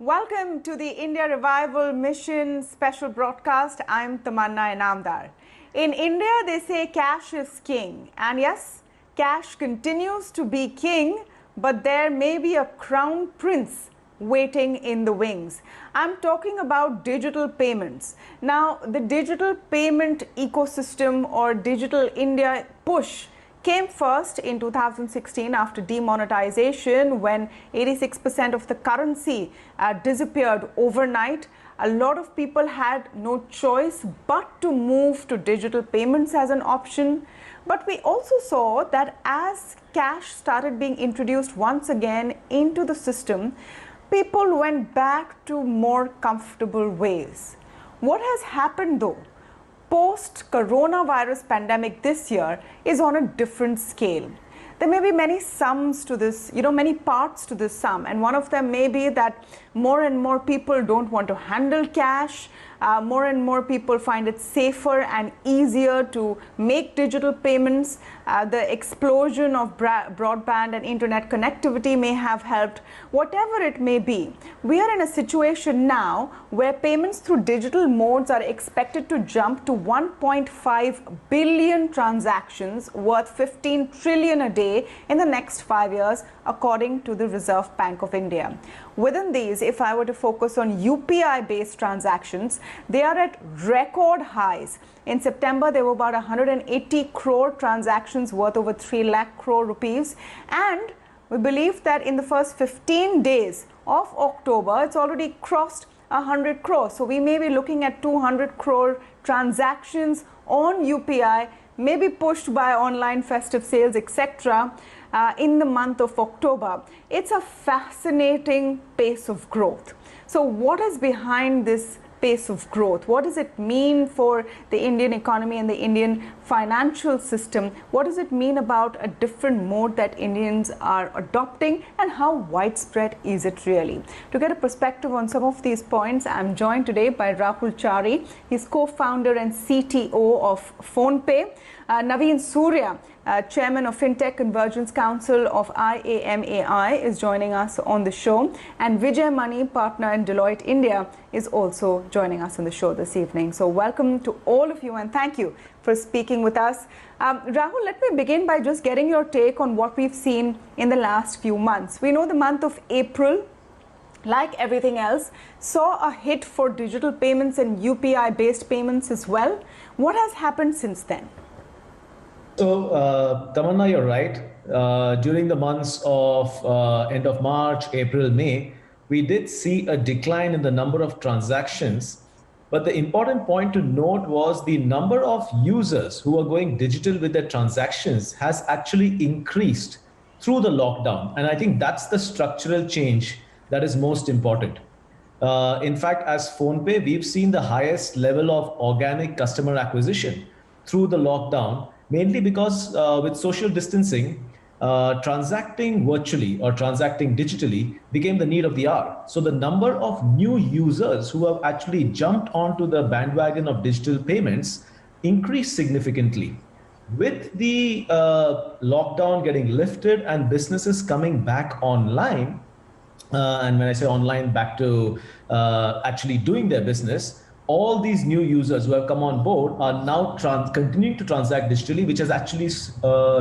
Welcome to the India Revival Mission special broadcast. I'm Tamanna Inamdar. In India, they say cash is king. And yes, cash continues to be king, but there may be a crown prince waiting in the wings. I'm talking about digital payments. Now, the digital payment ecosystem or Digital India push came first in 2016 after demonetization, when 86% of the currency disappeared overnight. A lot of people had no choice but to move to digital payments as an option. But we also saw that as cash started being introduced once again into the system, people went back to more comfortable ways. What has happened though? Post-coronavirus pandemic this year is on a different scale. There may be many sums to this, many parts to this sum, and one of them may be that more and more people don't want to handle cash. More and more people find it safer and easier to make digital payments. The explosion of broadband and internet connectivity may have helped. Whatever it may be, we are in a situation now where payments through digital modes are expected to jump to 1.5 billion transactions worth 15 trillion a day in the next 5 years, according to the Reserve Bank of India. Within these, if I were to focus on UPI-based transactions, they are at record highs. In September, there were about 180 crore transactions worth over 3 lakh crore rupees. And we believe that in the first 15 days of October, it's already crossed 100 crore. So we may be looking at 200 crore transactions on UPI, maybe pushed by online festive sales, etc. In the month of October. It's a fascinating pace of growth. So what is behind this pace of growth? What does it mean for the Indian economy and the Indian financial system? What does it mean about a different mode that Indians are adopting, and how widespread is it really? To get a perspective on some of these points, I'm joined today by Rahul Chari. He's co-founder and CTO of PhonePe. Naveen Surya, Chairman of Fintech Convergence Council of IAMAI, is joining us on the show. And Vijay Mani, partner in Deloitte India, is also joining us on the show this evening. So welcome to all of you, and thank you for speaking with us. Rahul, let me begin by just getting your take on what we've seen in the last few months. We know the month of April, like everything else, saw a hit for digital payments and UPI-based payments as well. What has happened since then? So, Tamanna, you're right. During the months of end of March, April, May, we did see a decline in the number of transactions. But the important point to note was the number of users who are going digital with their transactions has actually increased through the lockdown. And I think that's the structural change that is most important. In fact, as PhonePe, we've seen the highest level of organic customer acquisition through the lockdown, mainly because with social distancing, transacting virtually or transacting digitally became the need of the hour. So the number of new users who have actually jumped onto the bandwagon of digital payments increased significantly. With the lockdown getting lifted and businesses coming back online, and when I say online, back to actually doing their business, all these new users who have come on board are now continuing to transact digitally, which has actually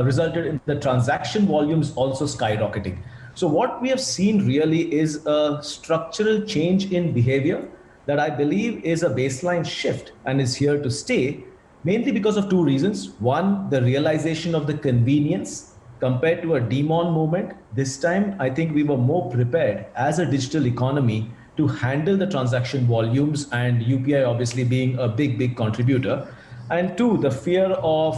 resulted in the transaction volumes also skyrocketing. So what we have seen really is a structural change in behavior that I believe is a baseline shift and is here to stay, mainly because of two reasons. One, the realization of the convenience compared to a demon movement. This time, I think we were more prepared as a digital economy to handle the transaction volumes, and UPI obviously being a big contributor. And two, the fear of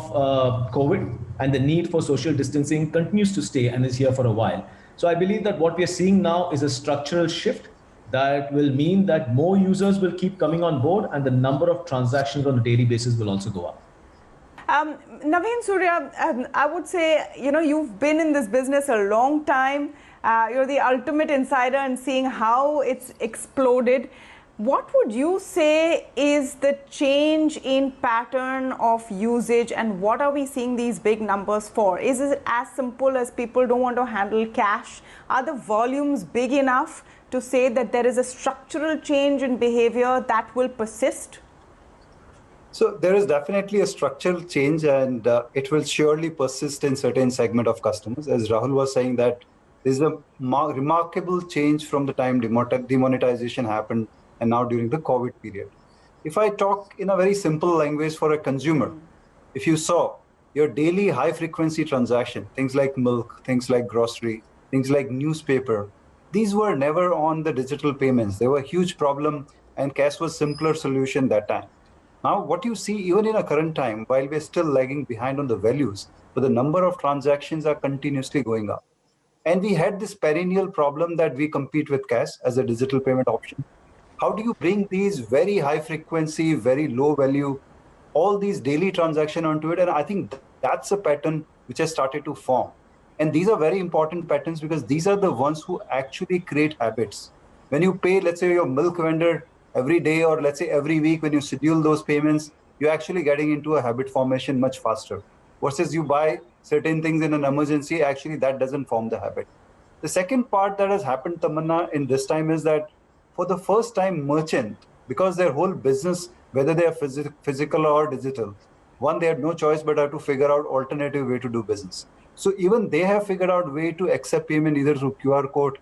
COVID and the need for social distancing continues to stay and is here for a while. So I believe that what we are seeing now is a structural shift that will mean that more users will keep coming on board, and the number of transactions on a daily basis will also go up. Naveen Surya, I would say, you've been in this business a long time. You're the ultimate insider in seeing how it's exploded. What would you say is the change in pattern of usage, and what are we seeing these big numbers for? Is it as simple as people don't want to handle cash? Are the volumes big enough to say that there is a structural change in behavior that will persist? So there is definitely a structural change, and it will surely persist in certain segment of customers. As Rahul was saying, that there's a remarkable change from the time demonetization happened and now during the COVID period. If I talk in a very simple language for a consumer, if you saw your daily high frequency transaction, things like milk, things like grocery, things like newspaper, these were never on the digital payments. They were a huge problem, and cash was simpler solution that time. Now, what you see even in a current time, while we're still lagging behind on the values, but the number of transactions are continuously going up. And we had this perennial problem that we compete with cash as a digital payment option. How do you bring these very high frequency, very low value, all these daily transaction onto it? And I think that's a pattern which has started to form. And these are very important patterns because these are the ones who actually create habits. When you pay, let's say, your milk vendor every day, or let's say every week, when you schedule those payments, you're actually getting into a habit formation much faster. Versus you buy certain things in an emergency, actually that doesn't form the habit. The second part that has happened, Tamanna, in this time is that for the first time, merchant, because their whole business, whether they are physical or digital, one, they had no choice but have to figure out alternative way to do business. So even they have figured out way to accept payment either through QR code,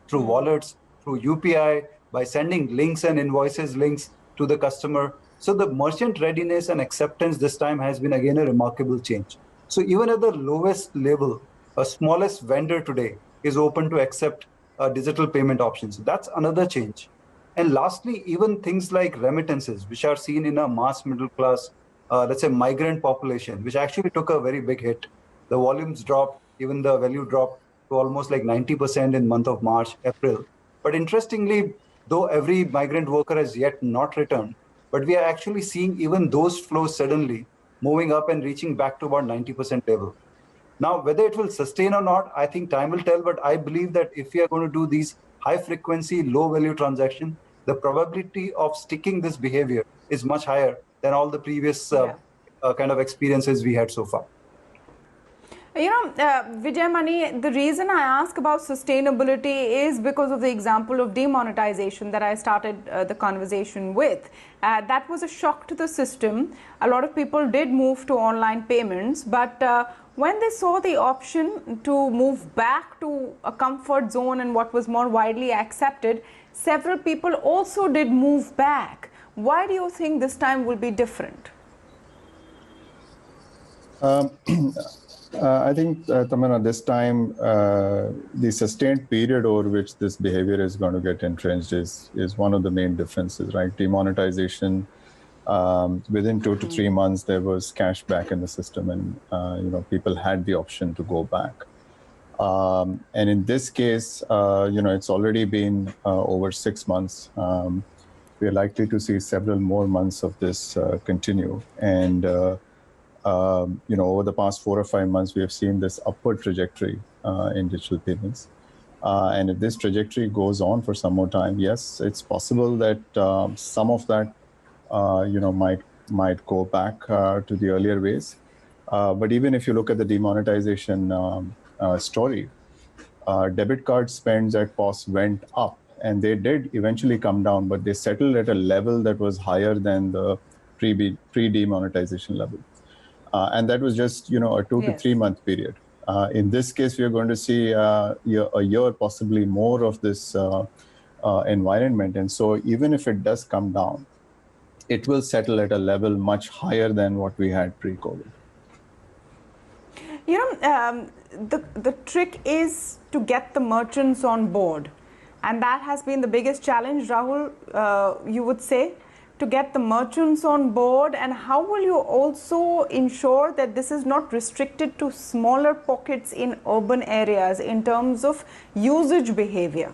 through wallets, through UPI, by sending links and invoices links to the customer. So the merchant readiness and acceptance this time has been again a remarkable change. So even at the lowest level, a smallest vendor today is open to accept digital payment options. That's another change. And lastly, even things like remittances, which are seen in a mass middle class, let's say migrant population, which actually took a very big hit. The volumes dropped, even the value dropped to almost like 90% in month of March, April. But interestingly, though every migrant worker has yet not returned, but we are actually seeing even those flows suddenly moving up and reaching back to about 90% level. Now, whether it will sustain or not, I think time will tell, but I believe that if we are going to do these high frequency, low value transaction, the probability of sticking this behavior is much higher than all the previous kind of experiences we had so far. You know, Vijay Mani, the reason I ask about sustainability is because of the example of demonetization that I started the conversation with. That was a shock to the system. A lot of people did move to online payments, but when they saw the option to move back to a comfort zone and what was more widely accepted, several people also did move back. Why do you think this time will be different? I think, Tamanna, this time the sustained period over which this behavior is going to get entrenched is one of the main differences, right? Demonetization, within 2 to 3 months, there was cash back in the system, and people had the option to go back. And in this case, it's already been over 6 months. We are likely to see several more months of this continue, and over the past 4 or 5 months, we have seen this upward trajectory in digital payments. And if this trajectory goes on for some more time, yes, it's possible that some of that, might go back to the earlier ways. But even if you look at the demonetization story, debit card spends at POS went up, and they did eventually come down, but they settled at a level that was higher than the pre-demonetization level. And that was just, a 2 to 3 month period. In this case, we are going to see a year, possibly more of this environment. And so even if it does come down, it will settle at a level much higher than what we had pre-COVID. The trick is to get the merchants on board. And that has been the biggest challenge, Rahul, you would say, to get the merchants on board. And how will you also ensure that this is not restricted to smaller pockets in urban areas in terms of usage behavior?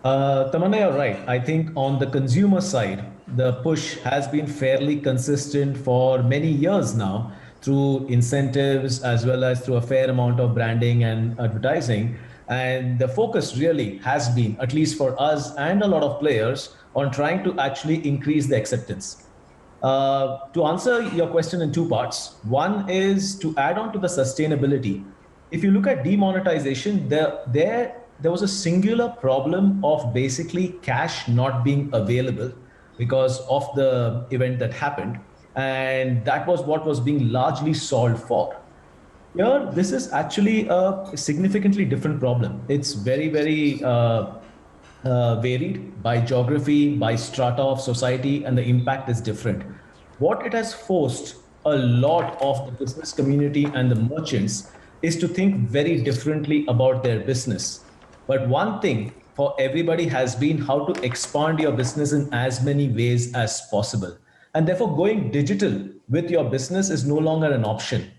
Tamanna, you're right. I think on the consumer side, the push has been fairly consistent for many years now through incentives as well as through a fair amount of branding and advertising. And the focus really has been, at least for us and a lot of players, on trying to actually increase the acceptance. To answer your question in two parts, one is to add on to the sustainability. If you look at demonetization, there was a singular problem of basically cash not being available because of the event that happened. And that was what was being largely solved for. Here, this is actually a significantly different problem. It's very varied by geography, by strata of society, and the impact is different. What it has forced a lot of the business community and the merchants is to think very differently about their business. But one thing for everybody has been how to expand your business in as many ways as possible. And therefore, going digital with your business is no longer an option.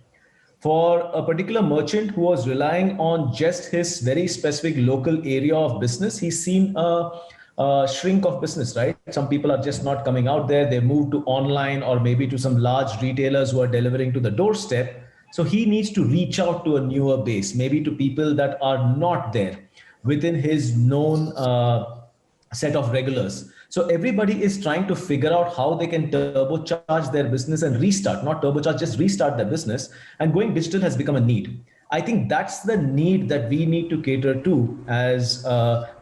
For a particular merchant who was relying on just his very specific local area of business, he's seen a shrink of business, right? Some people are just not coming out there. They move to online or maybe to some large retailers who are delivering to the doorstep. So he needs to reach out to a newer base, maybe to people that are not there within his known set of regulars. So everybody is trying to figure out how they can turbocharge their business and restart, not turbocharge, just restart their business. And going digital has become a need. I think that's the need that we need to cater to as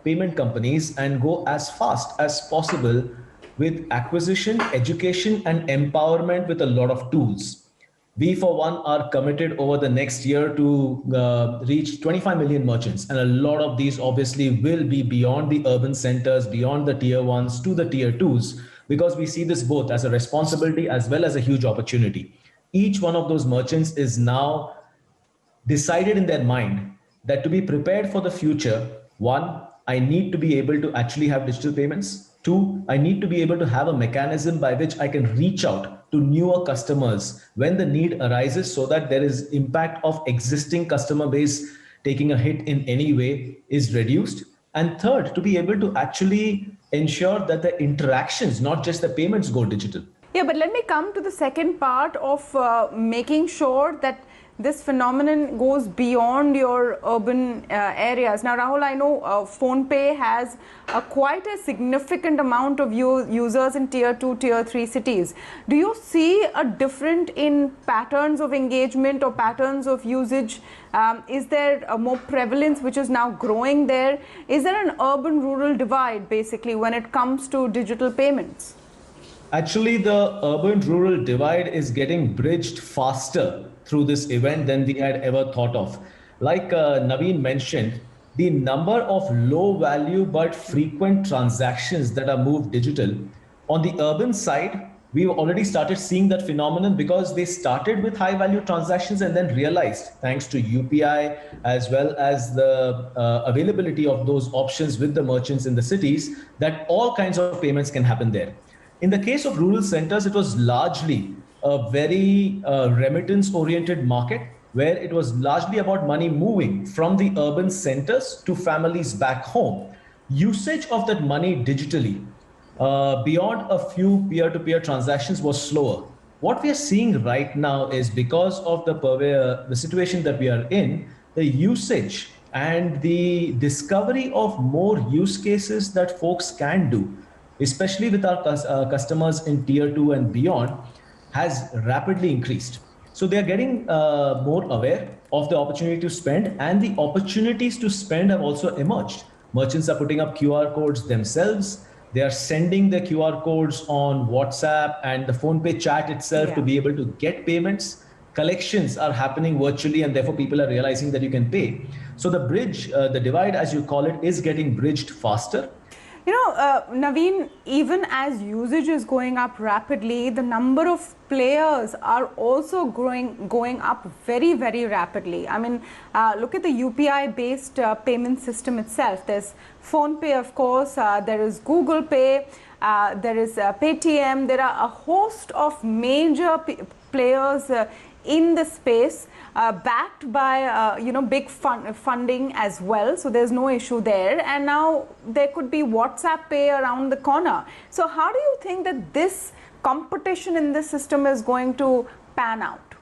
payment companies and go as fast as possible with acquisition, education, and empowerment with a lot of tools. We, for one, are committed over the next year to reach 25 million merchants. And a lot of these obviously will be beyond the urban centers, beyond the tier ones to the tier twos, because we see this both as a responsibility as well as a huge opportunity. Each one of those merchants is now decided in their mind that to be prepared for the future, one, I need to be able to actually have digital payments. Two, I need to be able to have a mechanism by which I can reach out to newer customers when the need arises so that there is impact of existing customer base taking a hit in any way is reduced. And third, to be able to actually ensure that the interactions, not just the payments, go digital. Yeah, but let me come to the second part of making sure that this phenomenon goes beyond your urban areas. Now, Rahul, I know PhonePe has quite a significant amount of users in tier 2, tier 3 cities. Do you see a difference in patterns of engagement or patterns of usage? Is there a more prevalence which is now growing there? Is there an urban-rural divide, basically, when it comes to digital payments? Actually, the urban-rural divide is getting bridged faster through this event than we had ever thought of. Like Naveen mentioned, the number of low value but frequent transactions that are moved digital. On the urban side, we've already started seeing that phenomenon because they started with high value transactions and then realized, thanks to UPI as well as the availability of those options with the merchants in the cities, that all kinds of payments can happen there. In the case of rural centers, it was largely a very remittance-oriented market where it was largely about money moving from the urban centers to families back home. Usage of that money digitally beyond a few peer-to-peer transactions was slower. What we are seeing right now is because of the situation that we are in, the usage and the discovery of more use cases that folks can do, especially with our customers in tier 2 and beyond, has rapidly increased. So they are getting more aware of the opportunity to spend, and the opportunities to spend have also emerged. Merchants are putting up QR codes themselves. They are sending the QR codes on WhatsApp and the PhonePe chat itself to be able to get payments. Collections are happening virtually, and therefore people are realizing that you can pay. So the bridge, the divide as you call it, is getting bridged faster. You know, Naveen, even as usage is going up rapidly, the number of players are also going up very, very rapidly. I mean, look at the UPI-based payment system itself. There's PhonePe, of course, there is Google Pay, there is Paytm. There are a host of major players in the space, backed by big funding as well, so there's no issue there. And now there could be WhatsApp Pay around the corner. So how do you think that this competition in this system is going to pan out?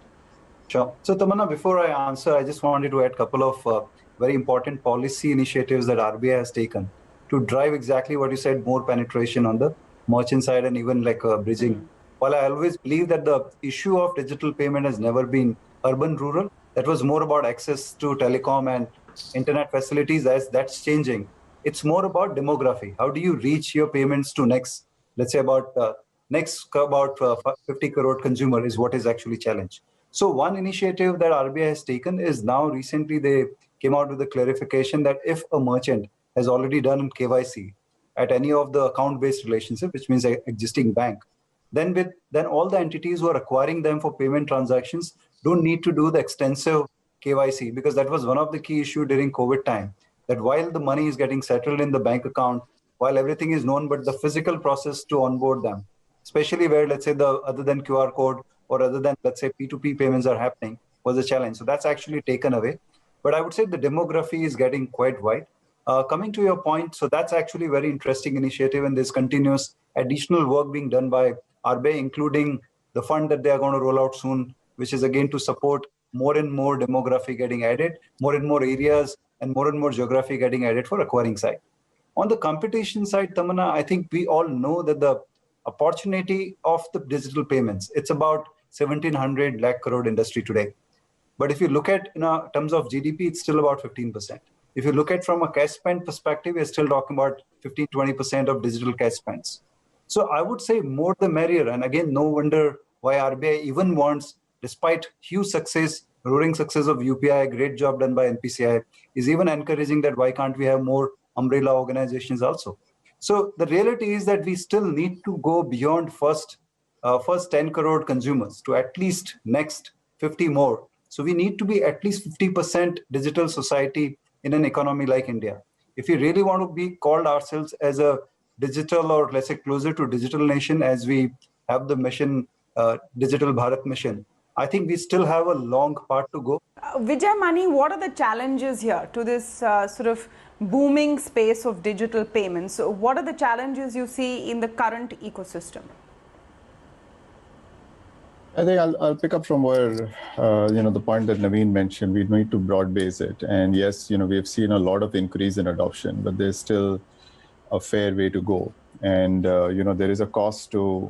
Sure. So Tamanna, before I answer, I just wanted to add a couple of very important policy initiatives that RBI has taken to drive exactly what you said, more penetration on the merchant side and even like bridging. While I always believe that the issue of digital payment has never been urban-rural, that was more about access to telecom and internet facilities. As that's changing, it's more about demography. How do you reach your payments to next, let's say about next about 50 crore consumer is what is actually challenged. So one initiative that RBI has taken is now recently they came out with a clarification that if a merchant has already done KYC at any of the account-based relationship, which means an existing bank, then all the entities who are acquiring them for payment transactions don't need to do the extensive KYC, because that was one of the key issues during COVID time. That while the money is getting settled in the bank account, while everything is known, but the physical process to onboard them, especially where let's say the other than QR code or other than let's say P2P payments are happening, was a challenge. So that's actually taken away. But I would say the demography is getting quite wide. Coming to your point, so that's actually a very interesting initiative, and there's continuous additional work being done by RBI, including the fund that they are going to roll out soon, which is again to support more and more demography getting added, more and more areas and more geography getting added for acquiring side. On the competition side, Tamanna, I think we all know that the opportunity of the digital payments, it's about 1700 lakh crore industry today. But if you look at in terms of GDP, it's still about 15%. If you look at from a cash spend perspective, we're still talking about 15-20% of digital cash spends. So I would say more the merrier. And again, no wonder why RBI even wants, despite huge success, roaring success of UPI, great job done by NPCI, is even encouraging that why can't we have more umbrella organizations also. So the reality is that we still need to go beyond first 10 crore consumers to at least next 50 more. So we need to be at least 50% digital society in an economy like India. If we really want to be called ourselves as a digital, or let's say closer to digital nation, as we have the mission, Digital Bharat mission, I think we still have a long part to go. Vijay Mani, what are the challenges here to this sort of booming space of digital payments? So what are the challenges you see in the current ecosystem? I think I'll pick up from where, the point that Naveen mentioned. We need to broad base it. And yes, we have seen a lot of increase in adoption, but there's still a fair way to go. And, there is a cost to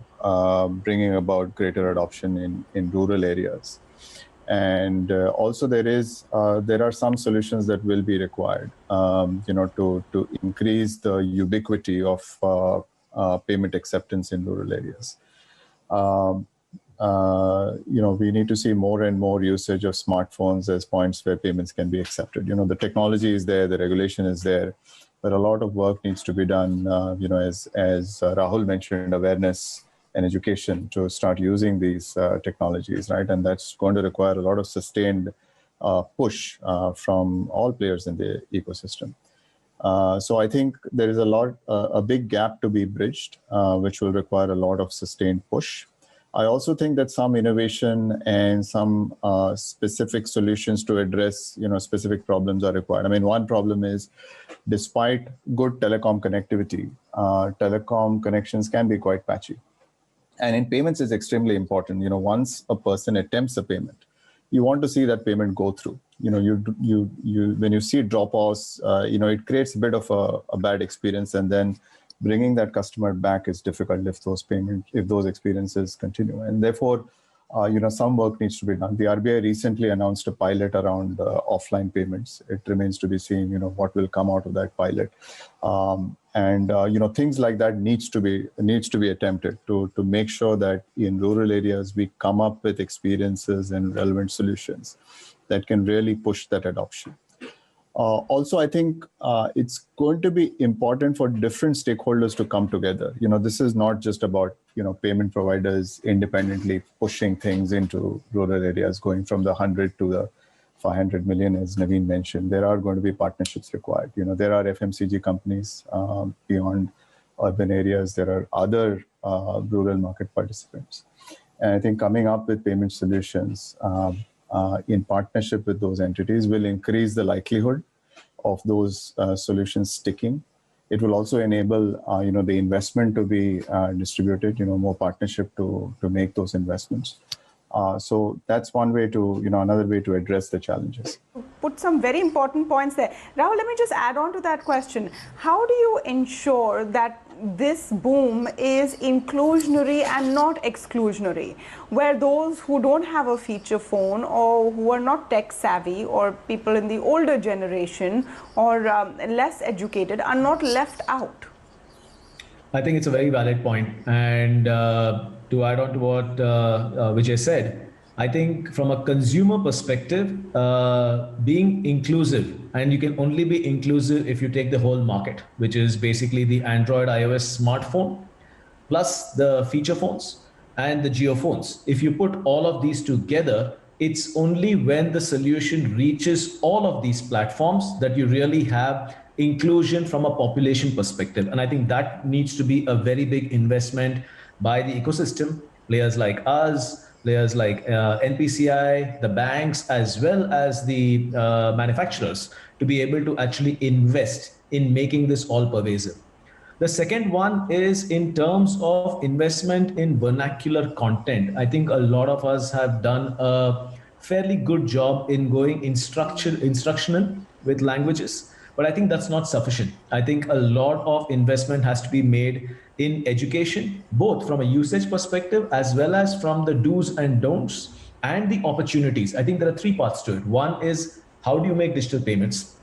bringing about greater adoption in rural areas. And also there are some solutions that will be required, to increase the ubiquity of payment acceptance in rural areas. We need to see more and more usage of smartphones as points where payments can be accepted. The technology is there, the regulation is there, but a lot of work needs to be done, as Rahul mentioned, awareness and education to start using these technologies, right? And that's going to require a lot of sustained push from all players in the ecosystem. So I think there is a big gap to be bridged, which will require a lot of sustained push. I also think that some innovation and some specific solutions to address, specific problems are required. I mean, one problem is, despite good telecom connectivity, telecom connections can be quite patchy. And in payments, it's extremely important. Once a person attempts a payment, you want to see that payment go through. When you see drop-offs, it creates a bit of a bad experience, and then bringing that customer back is difficult if those experiences continue. And therefore, some work needs to be done. The RBI recently announced a pilot around offline payments. It remains to be seen, what will come out of that pilot. Things like that needs to be attempted to make sure that in rural areas we come up with experiences and relevant solutions that can really push that adoption. Also, I think it's going to be important for different stakeholders to come together. This is not just about, payment providers independently pushing things into rural areas, going from the 100 to the 500 million, as Naveen mentioned. There are going to be partnerships required. There are FMCG companies beyond urban areas. There are other rural market participants. And I think coming up with payment solutions in partnership with those entities will increase the likelihood of those solutions sticking. It will also enable, the investment to be distributed, more partnership to make those investments. So that's one way to, another way to address the challenges. Put some very important points there. Rahul, let me just add on to that question. How do you ensure that this boom is inclusionary and not exclusionary, where those who don't have a feature phone or who are not tech savvy or people in the older generation or less educated are not left out? I think it's a very valid point. And to add on to what Vijay said, I think from a consumer perspective, being inclusive, and you can only be inclusive if you take the whole market, which is basically the Android, iOS smartphone, plus the feature phones and the geo phones. If you put all of these together, it's only when the solution reaches all of these platforms that you really have inclusion from a population perspective. And I think that needs to be a very big investment by the ecosystem, players like us, players like NPCI, the banks, as well as the manufacturers, to be able to actually invest in making this all pervasive. The second one is in terms of investment in vernacular content. I think a lot of us have done a fairly good job in going instructional with languages, but I think that's not sufficient. I think a lot of investment has to be made in education, both from a usage perspective as well as from the do's and don'ts and the opportunities. I think there are three parts to it. One is, how do you make digital payments?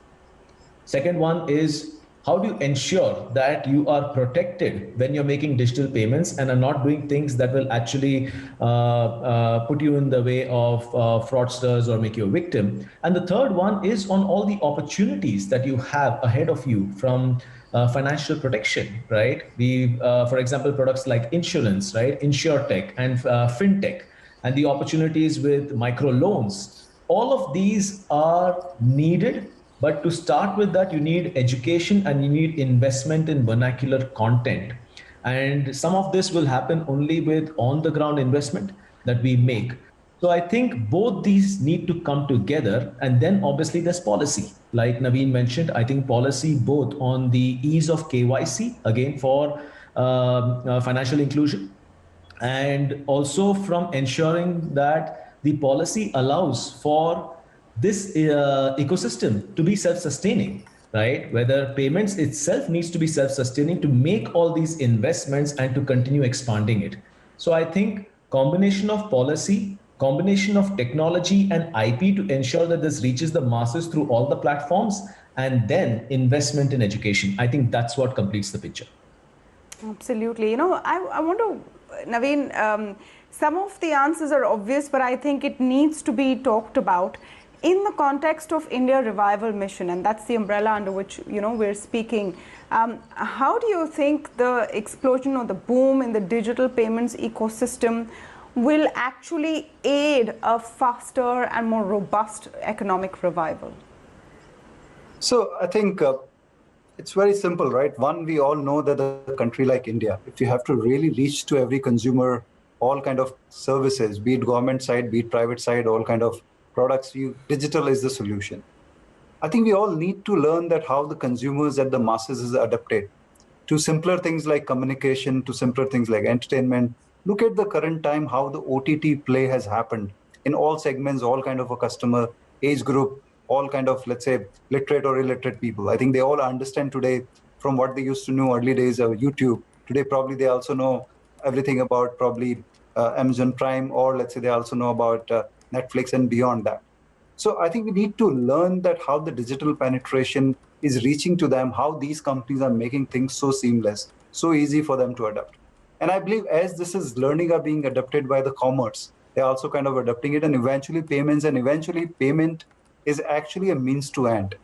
Second one is, how do you ensure that you are protected when you're making digital payments and are not doing things that will actually put you in the way of fraudsters or make you a victim? And the third one is on all the opportunities that you have ahead of you from financial protection, right? For example, products like insurance, right? InsurTech and Fintech, and the opportunities with micro loans. All of these are needed. But to start with that, you need education and you need investment in vernacular content. And some of this will happen only with on-the-ground investment that we make. So I think both these need to come together. And then obviously there's policy. Like Naveen mentioned, I think policy both on the ease of KYC, again for financial inclusion, and also from ensuring that the policy allows for this ecosystem to be self-sustaining, right? Whether payments itself needs to be self-sustaining to make all these investments and to continue expanding it. So I think combination of policy, combination of technology and IP to ensure that this reaches the masses through all the platforms, and then investment in education. I think that's what completes the picture. Absolutely. I want to, Naveen, some of the answers are obvious, but I think it needs to be talked about. In the context of India Revival Mission, and that's the umbrella under which we're speaking, how do you think the explosion or the boom in the digital payments ecosystem will actually aid a faster and more robust economic revival? So I think it's very simple, right? One, we all know that a country like India, if you have to really reach to every consumer, all kind of services, be it government side, be it private side, all kind of products, digital is the solution. I think we all need to learn that how the consumers and the masses is adapted to simpler things like communication, to simpler things like entertainment. Look at the current time, how the OTT play has happened in all segments, all kind of a customer age group, all kind of, let's say, literate or illiterate people. I think they all understand today from what they used to know early days of YouTube. Today, probably they also know everything about probably Amazon Prime, or let's say they also know about Netflix and beyond that. So I think we need to learn that how the digital penetration is reaching to them, how these companies are making things so seamless, so easy for them to adapt. And I believe as this is learning are being adopted by the commerce, they're also kind of adapting it, and eventually payments, and eventually payment is actually a means to end.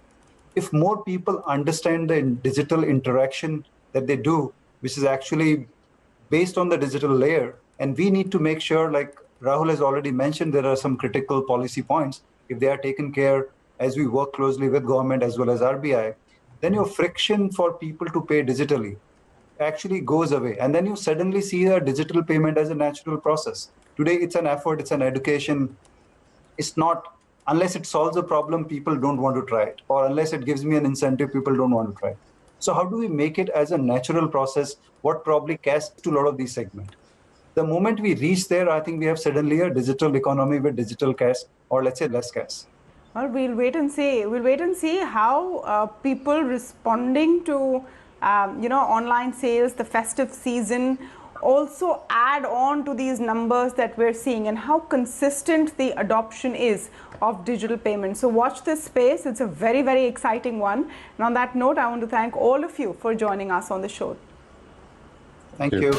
If more people understand the digital interaction that they do, which is actually based on the digital layer, and we need to make sure, like Rahul has already mentioned, there are some critical policy points. If they are taken care as we work closely with government as well as RBI, then your friction for people to pay digitally actually goes away. And then you suddenly see a digital payment as a natural process. Today, it's an effort, it's an education. It's not, unless it solves a problem, people don't want to try it. Or unless it gives me an incentive, people don't want to try it. So how do we make it as a natural process, what probably casts to a lot of these segments? The moment we reach there, I think we have suddenly a digital economy with digital cash, or let's say less cash. Well, we'll wait and see. We'll wait and see how people responding to, online sales, the festive season, also add on to these numbers that we're seeing, and how consistent the adoption is of digital payments. So watch this space. It's a very, very exciting one. And on that note, I want to thank all of you for joining us on the show. Thank you.